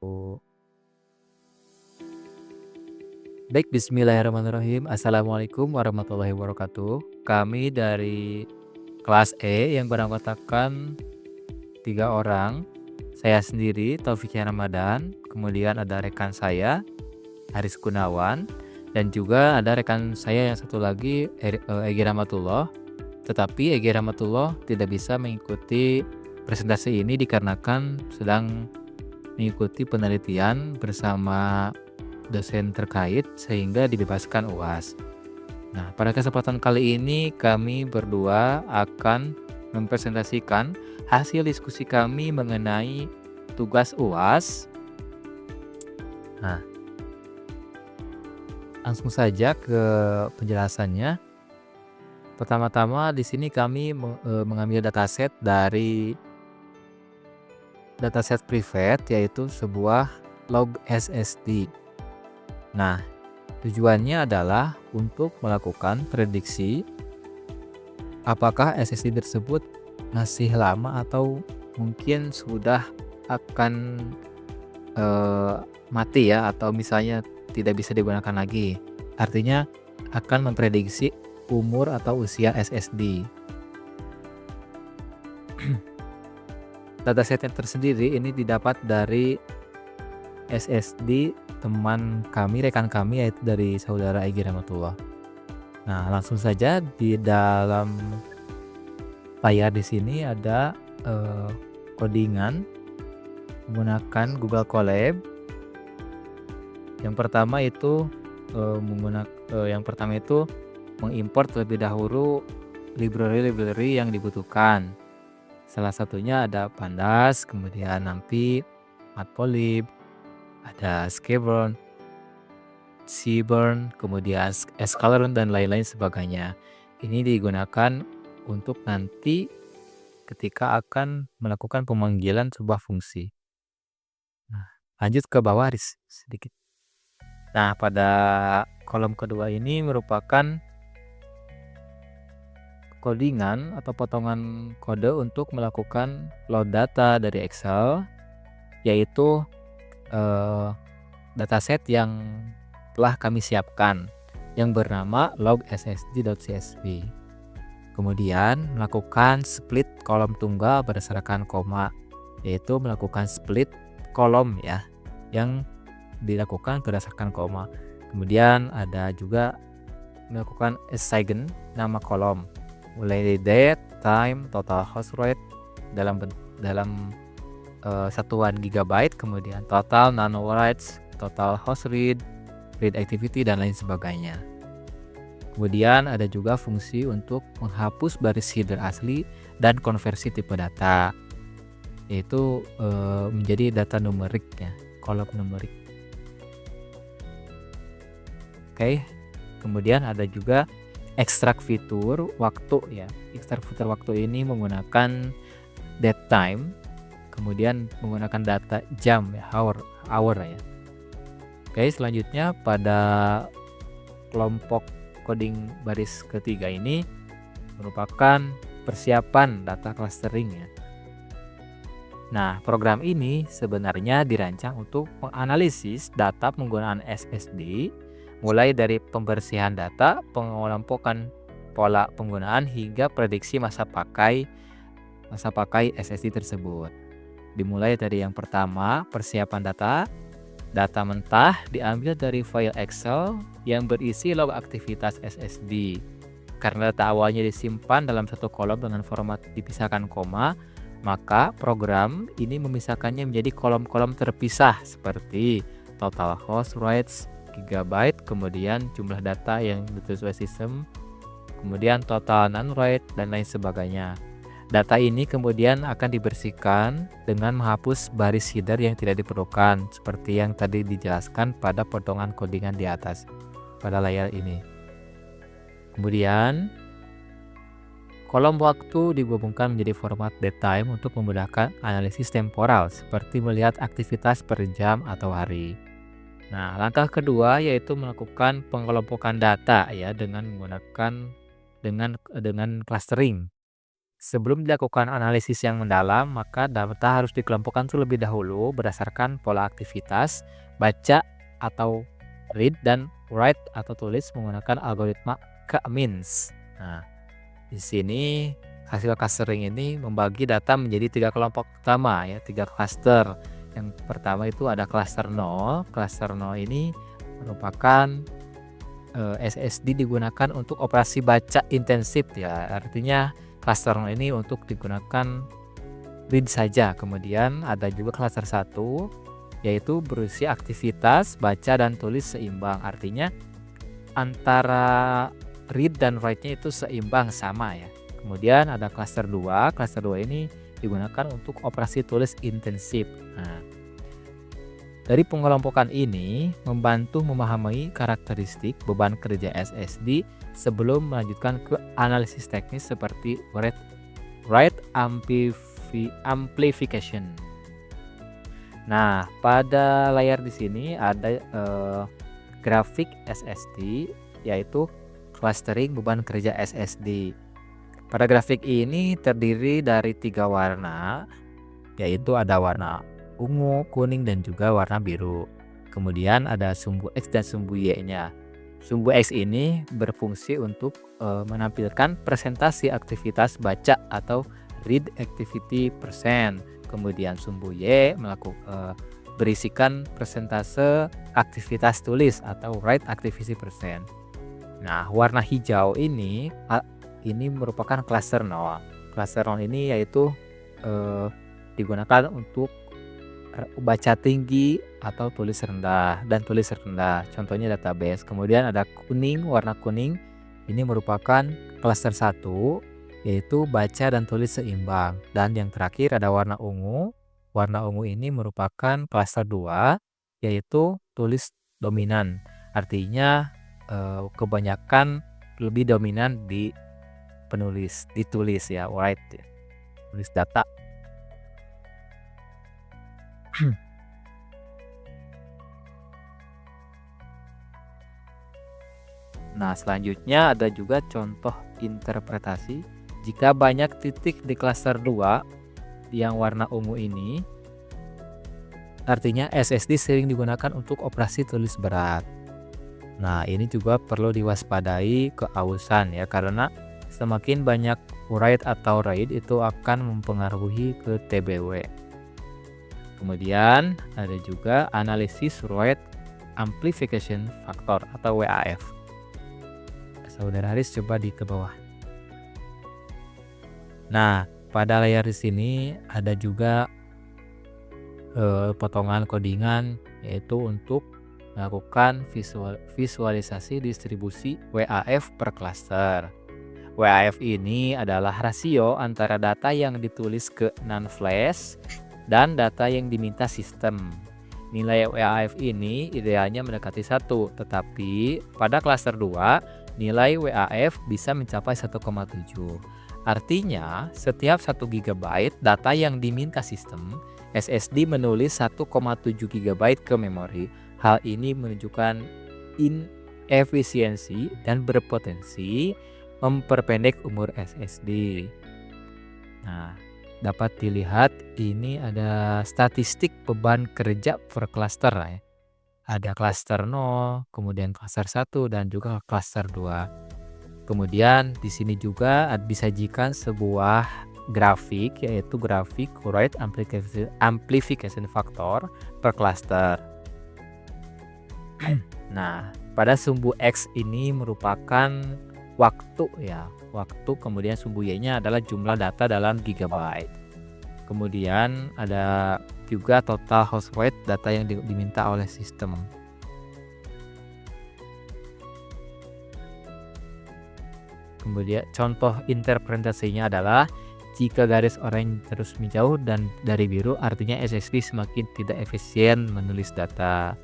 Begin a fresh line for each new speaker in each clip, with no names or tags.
Oh. Baik, bismillahirrahmanirrahim. Assalamualaikum warahmatullahi wabarakatuh. Kami dari kelas E yang beranggotakan 3 orang. Saya sendiri, Taufik Ramadan, kemudian ada rekan saya, Haris Gunawan, dan juga ada rekan saya yang satu lagi, Egy Rahmatullah. Tetapi Egy Rahmatullah tidak bisa mengikuti presentasi ini dikarenakan sedang mengikuti penelitian bersama dosen terkait sehingga dibebaskan UAS. Nah, pada kesempatan kali ini kami berdua akan mempresentasikan hasil diskusi kami mengenai tugas UAS. Nah, langsung saja ke penjelasannya. Pertama-tama di sini kami mengambil dataset dari dataset private, yaitu sebuah log SSD. Nah, tujuannya adalah untuk melakukan prediksi apakah SSD tersebut masih lama atau mungkin sudah akan mati ya, atau misalnya tidak bisa digunakan lagi. Artinya akan memprediksi umur atau usia SSD. Datasetnya tersendiri ini didapat dari SSD teman kami, rekan kami, yaitu dari saudara Egy Rahmatullah. Nah, langsung saja di dalam layar di sini ada codingan menggunakan Google Colab. Yang pertama itu mengimport terlebih dahulu library yang dibutuhkan. Salah satunya ada Pandas, kemudian NumPy, Matplotlib, ada Sklearn, Seaborn, kemudian Sklearn dan lain-lain sebagainya. Ini digunakan untuk nanti ketika akan melakukan pemanggilan sebuah fungsi. Nah, lanjut ke bawah sedikit. Nah, pada kolom kedua ini merupakan codingan atau potongan kode untuk melakukan load data dari Excel, yaitu dataset yang telah kami siapkan yang bernama log_ssd.csv. Kemudian melakukan split kolom tunggal berdasarkan koma, yaitu melakukan split kolom ya yang dilakukan berdasarkan koma. Kemudian ada juga melakukan assign nama kolom mulai dari date, time, total host rate dalam satuan gigabyte, kemudian total nano writes, total host read activity dan lain sebagainya. Kemudian ada juga fungsi untuk menghapus baris header asli dan konversi tipe data, yaitu menjadi data numerik ya, kolom numerik. Oke. Kemudian ada juga ekstrak fitur waktu ya. Ekstrak fitur waktu ini menggunakan date time, kemudian menggunakan data jam ya, hour ya. Oke, selanjutnya pada kelompok coding baris ketiga ini merupakan persiapan data clustering ya. Nah, program ini sebenarnya dirancang untuk menganalisis data penggunaan SSD mulai dari pembersihan data, pengelompokan pola penggunaan hingga prediksi masa pakai SSD tersebut. Dimulai dari yang pertama, persiapan data mentah diambil dari file Excel yang berisi log aktivitas SSD. Karena data awalnya disimpan dalam satu kolom dengan format dipisahkan koma, maka program ini memisahkannya menjadi kolom-kolom terpisah seperti total host rights, gigabyte, kemudian jumlah data yang ditulis oleh sistem, kemudian total non-write dan lain sebagainya. Data ini kemudian akan dibersihkan dengan menghapus baris header yang tidak diperlukan, seperti yang tadi dijelaskan pada potongan codingan di atas pada layar ini. Kemudian kolom waktu digabungkan menjadi format datetime untuk memudahkan analisis temporal, seperti melihat aktivitas per jam atau hari. Nah, langkah kedua yaitu melakukan pengelompokan data ya dengan menggunakan dengan clustering. Sebelum dilakukan analisis yang mendalam, maka data harus dikelompokkan terlebih dahulu berdasarkan pola aktivitas, baca atau read dan write atau tulis menggunakan algoritma K-means. Nah, di sini hasil clustering ini membagi data menjadi 3 kelompok utama ya, 3 cluster. Yang pertama itu ada cluster 0. Cluster 0 ini merupakan SSD digunakan untuk operasi baca intensif ya. Artinya cluster 0 ini untuk digunakan read saja. Kemudian ada juga cluster 1 yaitu berisi aktivitas baca dan tulis seimbang. Artinya antara read dan write-nya itu seimbang sama ya. Kemudian ada cluster 2. Cluster 2 ini digunakan untuk operasi tulis intensif. Nah, dari pengelompokan ini membantu memahami karakteristik beban kerja SSD sebelum melanjutkan ke analisis teknis seperti write amplification. Nah, pada layar di sini ada grafik SSD yaitu clustering beban kerja SSD. Pada grafik ini terdiri dari 3 warna, yaitu ada warna ungu, kuning, dan juga warna biru. Kemudian ada sumbu X dan sumbu Y-nya. Sumbu X ini berfungsi untuk menampilkan presentasi aktivitas baca atau read activity percent. Kemudian sumbu Y berisikan persentase aktivitas tulis atau write activity percent. Nah, warna hijau ini merupakan cluster 0. Cluster 0 ini yaitu digunakan untuk baca tinggi atau tulis rendah dan tulis rendah. Contohnya database. Kemudian ada kuning, warna kuning ini merupakan cluster 1 yaitu baca dan tulis seimbang. Dan yang terakhir ada warna ungu. Warna ungu ini merupakan cluster 2 yaitu tulis dominan. Artinya kebanyakan lebih dominan di ditulis ya, write ya. Tulis data. Nah, selanjutnya ada juga contoh interpretasi. Jika banyak titik di cluster 2 yang warna ungu ini, artinya SSD sering digunakan untuk operasi tulis berat. Nah, ini juga perlu diwaspadai keausan ya, karena semakin banyak write atau read itu akan mempengaruhi ke TBW. Kemudian ada juga analisis write amplification factor atau WAF. Saudara Haris coba di ke bawah. Nah, pada layar di sini ada juga potongan codingan yaitu untuk melakukan visualisasi distribusi WAF per cluster. WAF ini adalah rasio antara data yang ditulis ke NAND flash dan data yang diminta sistem. Nilai WAF ini idealnya mendekati 1, tetapi pada cluster 2 nilai WAF bisa mencapai 1,7. Artinya, setiap 1 GB data yang diminta sistem, SSD menulis 1,7 GB ke memori. Hal ini menunjukkan inefisiensi dan berpotensi memperpendek umur SSD. Nah, dapat dilihat ini ada statistik beban kerja per cluster ya. Ada cluster 0, kemudian cluster 1 dan juga cluster 2. Kemudian di sini juga disajikan sebuah grafik yaitu grafik write amplification factor per cluster. Nah, pada sumbu X ini merupakan waktu ya. Waktu, kemudian sumbu Y-nya adalah jumlah data dalam gigabyte. Kemudian ada juga total host rate data yang diminta oleh sistem. Kemudian contoh interpretasinya adalah jika garis oranye terus menjauh dan dari biru artinya SSD semakin tidak efisien menulis data.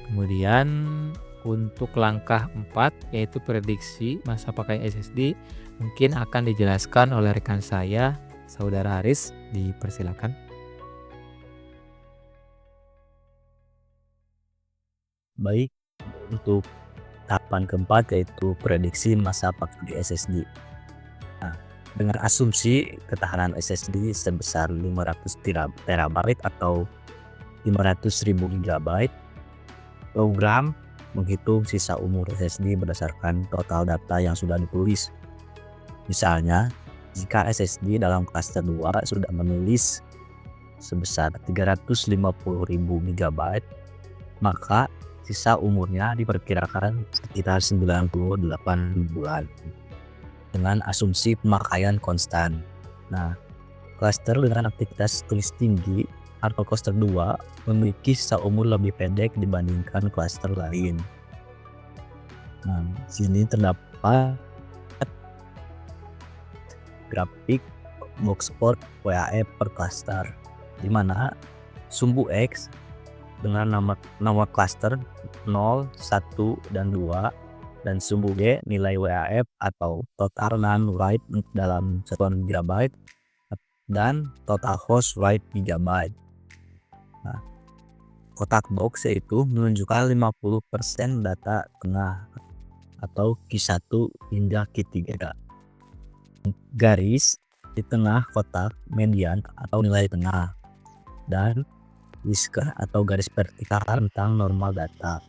Kemudian untuk langkah 4 yaitu prediksi masa pakai SSD mungkin akan dijelaskan oleh rekan saya, Saudara Haris, dipersilakan.
Baik, Untuk tahapan keempat yaitu prediksi masa pakai SSD. Nah, dengan asumsi ketahanan SSD sebesar 500 terabyte atau 500.000 GB, program menghitung sisa umur SSD berdasarkan total data yang sudah ditulis. Misalnya, jika SSD dalam klaster 2 sudah menulis sebesar 350.000 GB, maka sisa umurnya diperkirakan sekitar 98 bulan dengan asumsi pemakaian konstan. Nah, klaster dengan aktivitas tulis tinggi atau klaster 2 memiliki sisa umur lebih pendek dibandingkan klaster lain. Nah, sini terdapat grafik boxplot WAF per klaster, di mana sumbu X dengan nama klaster 0, 1, dan 2, dan sumbu G nilai WAF atau total non-write dalam satuan GB dan total host write GB. Nah, kotak box yaitu menunjukkan 50% data tengah atau Q1 hingga Q3. Garis di tengah kotak median atau nilai tengah, dan whisker atau garis vertikal tentang normal data.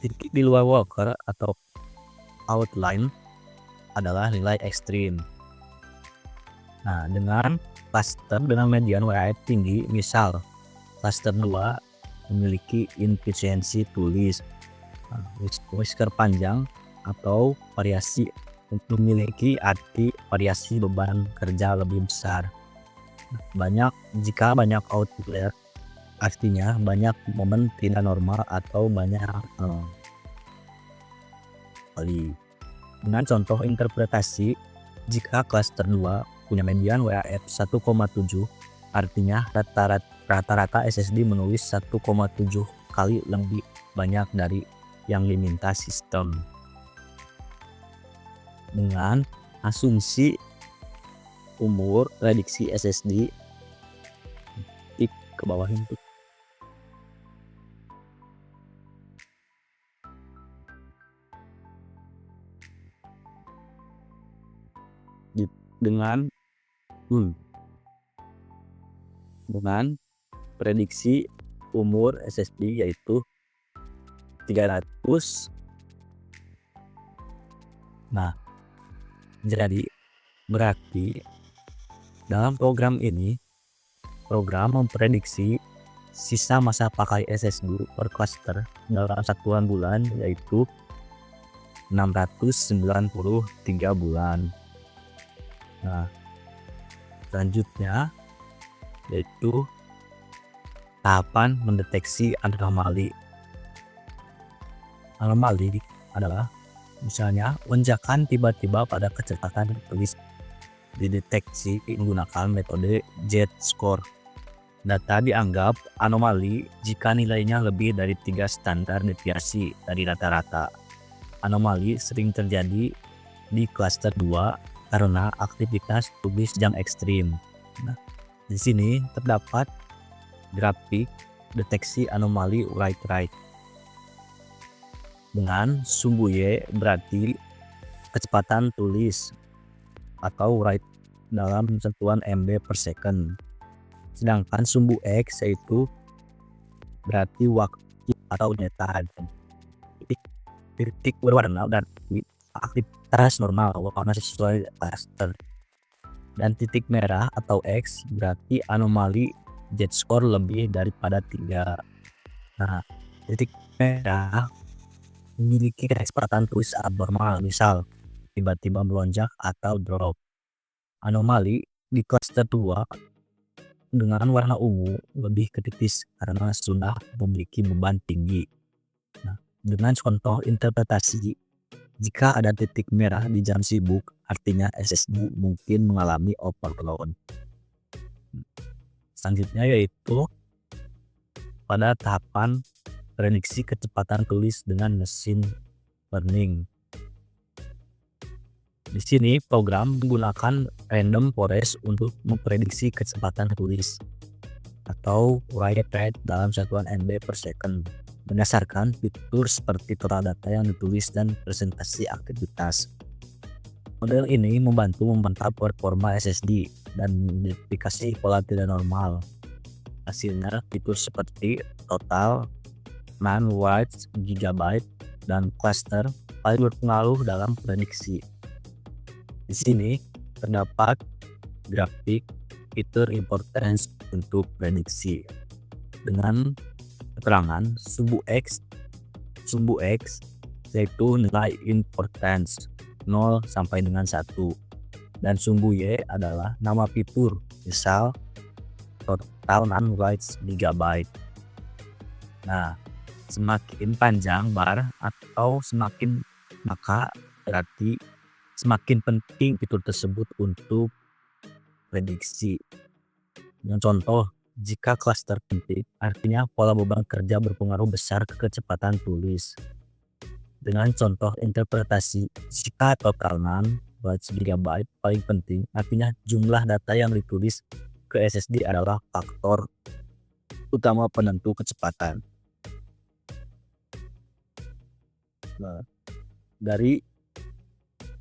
Titik di luar walker atau outline adalah nilai ekstrim. Nah, dengan cluster dengan median WAF tinggi, misal cluster 2 memiliki efisiensi tulis, whisker panjang atau variasi memiliki arti variasi beban kerja lebih besar. Jika banyak outlier, artinya banyak momen tidak normal atau banyak kali. Dengan contoh interpretasi, jika cluster 2 punya median WAF 1,7, artinya rata-rata SSD menulis 1,7 kali lebih banyak dari yang diminta sistem. Dengan asumsi umur prediksi SSD, tip ke bawah itu. Dengan prediksi umur SSD yaitu 300. Nah, jadi berarti dalam program ini, program memprediksi sisa masa pakai SSD per cluster dalam satuan bulan yaitu 693 bulan. Nah, selanjutnya yaitu tahapan mendeteksi anomali. Anomali adalah misalnya lonjakan tiba-tiba pada kecepatan tulis dideteksi menggunakan metode Z-score. Data dianggap anomali jika nilainya lebih dari 3 standar deviasi dari rata-rata. Anomali sering terjadi di klaster 2 karena aktivitas tulis jam ekstrim. Nah, di sini terdapat grafik deteksi anomali write-write. Dengan sumbu Y berarti kecepatan tulis atau write dalam satuan MB per second. Sedangkan sumbu X yaitu berarti waktu atau nyetan. Titik berwarna dan aktivitas normal karena sesuai cluster. Dan titik merah atau X berarti anomali Z-score lebih daripada 3. Nah, titik merah memiliki kecepatan tulis abnormal, misal tiba-tiba melonjak atau drop. Anomali di cluster 2 dengan warna ungu lebih kritis karena sudah memiliki beban tinggi. Nah, dengan contoh interpretasi, jika ada titik merah di jam sibuk, artinya SSD mungkin mengalami overload. Selanjutnya yaitu pada tahapan prediksi kecepatan tulis dengan mesin learning. Di sini program menggunakan random forest untuk memprediksi kecepatan tulis atau write rate dalam satuan MB per second. berdasarkan fitur seperti total data yang ditulis dan presentasi aktivitas. Model ini membantu memantau performa SSD dan mengidentifikasi pola tidak normal. Hasilnya, fitur seperti total, man wide, gigabyte, dan cluster paling berpengaruh dalam prediksi. Di sini terdapat grafik fitur importance untuk prediksi dengan keterangan sumbu X yaitu nilai importance 0 sampai dengan 1, dan sumbu Y adalah nama fitur, misal total non-write gigabyte. Nah, semakin panjang bar atau semakin maka berarti semakin penting fitur tersebut untuk prediksi. Dengan contoh, jika cluster penting, artinya pola beban kerja berpengaruh besar ke kecepatan tulis. Dengan contoh interpretasi, jika total non-bytes gigabyte paling penting, artinya jumlah data yang ditulis ke SSD adalah faktor utama penentu kecepatan. Nah, dari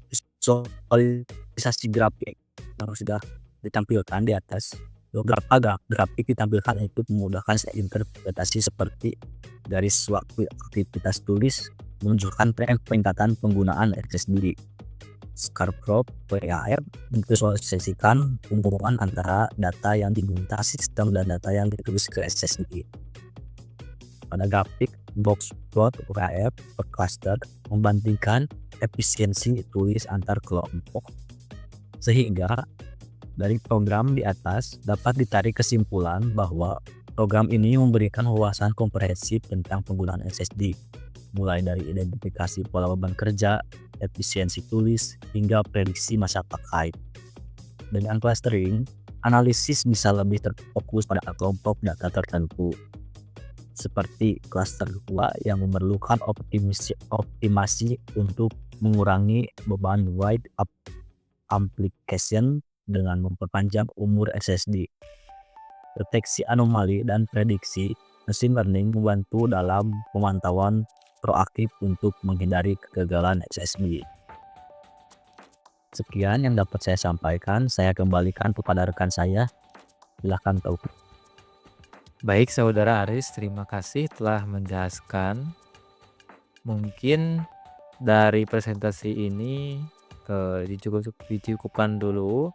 visualisasi grafik yang sudah ditampilkan di atas, beberapa grafik ditampilkan itu memudahkan interpretasi seperti garis waktu aktivitas tulis menunjukkan tren peningkatan penggunaan SSD. Scarprop PAR memvisualisasikan hubungan antara data yang diminta sistem dan data yang ditulis ke SSD. Pada grafik box plot PAR per cluster membandingkan efisiensi tulis antar kelompok, sehingga dari program di atas dapat ditarik kesimpulan bahwa program ini memberikan wawasan komprehensif tentang penggunaan SSD, mulai dari identifikasi pola beban kerja, efisiensi tulis, hingga prediksi masa pakai. Dengan clustering, analisis bisa lebih terfokus pada kelompok data tertentu, seperti cluster 2 yang memerlukan optimasi untuk mengurangi beban write application dengan memperpanjang umur SSD. Deteksi anomali dan prediksi, machine learning membantu dalam pemantauan proaktif untuk menghindari kegagalan SSD. Sekian yang dapat saya sampaikan, saya kembalikan kepada rekan saya. Silakan Taufik.
Baik Saudara Aris, terima kasih telah menjelaskan. Mungkin dari presentasi ini dicukupkan dulu.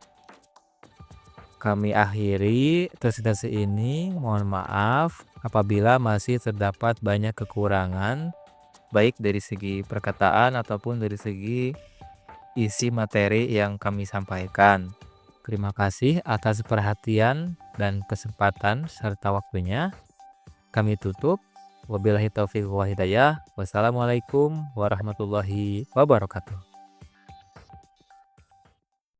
Kami akhiri presentasi ini. Mohon maaf apabila masih terdapat banyak kekurangan, baik dari segi perkataan ataupun dari segi isi materi yang kami sampaikan. Terima kasih atas perhatian dan kesempatan serta waktunya. Kami tutup. Wabillahi taufiq wal hidayah. Wassalamualaikum warahmatullahi wabarakatuh.